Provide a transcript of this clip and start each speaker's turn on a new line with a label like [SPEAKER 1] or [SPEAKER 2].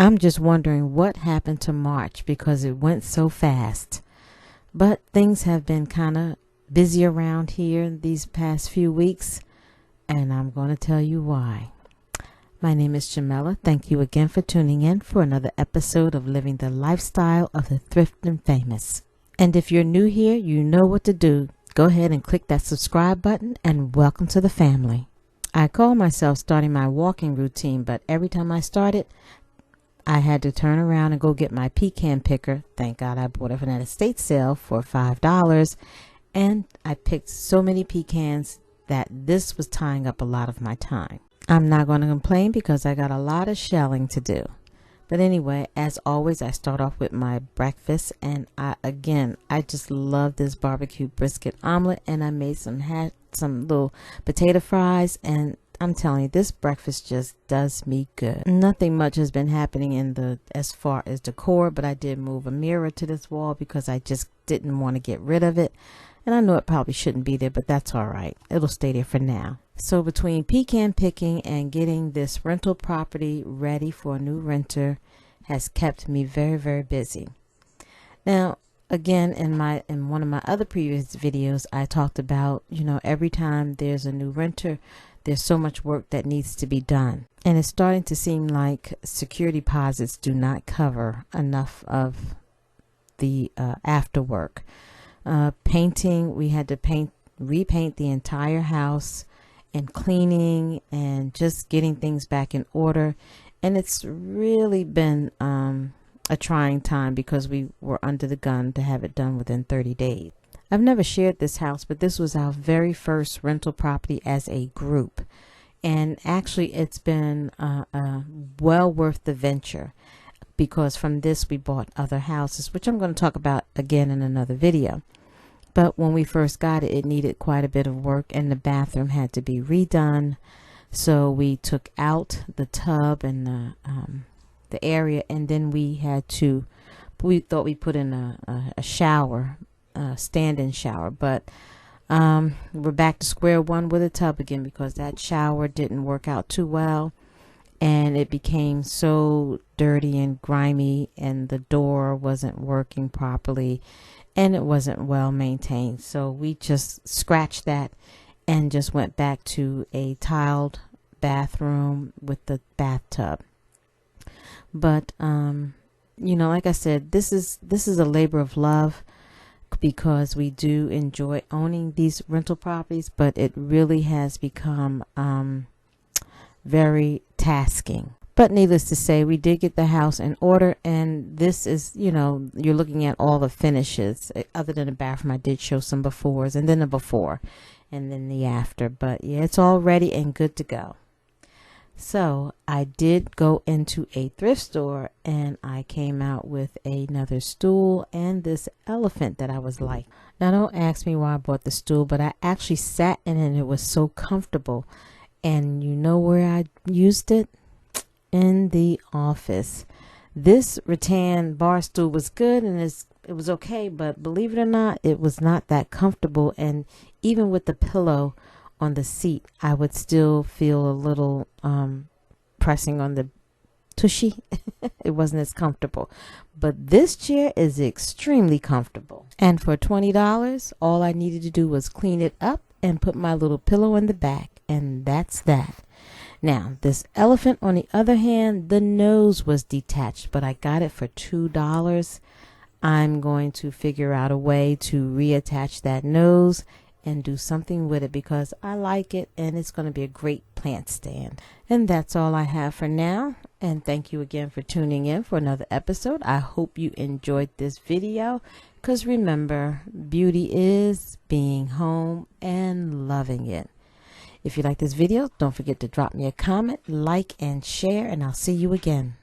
[SPEAKER 1] I'm just wondering what happened to March because it went so fast. But things have been kind of busy around here these past few weeks, and I'm going to tell you why. My name is Jamela. Thank you again for tuning in for another episode of Living the Lifestyle of the Thrift and Famous. And if you're new here, you know what to do. Go ahead and click that subscribe button and welcome to the family. I call myself starting my walking routine, but every time I started, I had to turn around and go get my pecan picker. Thank God I bought it from an estate sale for $5. And I picked so many pecans that this was tying up a lot of my time. I'm not going to complain because I got a lot of shelling to do. But anyway, as always, I start off with my breakfast. And I just love this barbecue brisket omelet. And I made some little potato fries. And I'm telling you, this breakfast just does me good. Nothing much has been happening as far as decor, but I did move a mirror to this wall because I just didn't want to get rid of it. And I know it probably shouldn't be there, but that's all right. It'll stay there for now. So between pecan picking and getting this rental property ready for a new renter has kept me very, very busy. Now, again, in one of my other previous videos, I talked about, every time there's a new renter, there's so much work that needs to be done. And it's starting to seem like security deposits do not cover enough of the after work. Painting, we had to repaint the entire house, and cleaning and just getting things back in order. And it's really been a trying time because we were under the gun to have it done within 30 days. I've never shared this house, but this was our very first rental property as a group. And actually, it's been well worth the venture because from this, we bought other houses, which I'm going to talk about again in another video. But when we first got it, it needed quite a bit of work and the bathroom had to be redone. So we took out the tub and the area, and then we thought we put in a shower, stand-in shower, but we're back to square one with a tub again because that shower didn't work out too well, and it became so dirty and grimy, and the door wasn't working properly, and it wasn't well maintained. So we just scratched that and just went back to a tiled bathroom with the bathtub. But like I said, this is a labor of love, because we do enjoy owning these rental properties, but it really has become very tasking. But needless to say, we did get the house in order, and this is, you're looking at all the finishes. Other than the bathroom, I did show some befores, and then the before, and then the after. But yeah, it's all ready and good to go. So I did go into a thrift store, and I came out with another stool and this elephant that I was like. Now, don't ask me why I bought the stool, but I actually sat in it and it was so comfortable. And you know where I used it? In the office. This rattan bar stool was good and it was okay, but believe it or not, it was not that comfortable. And even with the pillow on the seat, I would still feel a little pressing on the tushy. It wasn't as comfortable. But this chair is extremely comfortable. And for $20, all I needed to do was clean it up and put my little pillow in the back. And that's that. Now, this elephant, on the other hand, the nose was detached, but I got it for $2. I'm going to figure out a way to reattach that nose and do something with it because I like it, and it's going to be a great plant stand. And that's all I have for now. And thank you again for tuning in for another episode. I hope you enjoyed this video, because remember, beauty is being home and loving it. If you like this video, don't forget to drop me a comment, like, and share, and I'll see you again.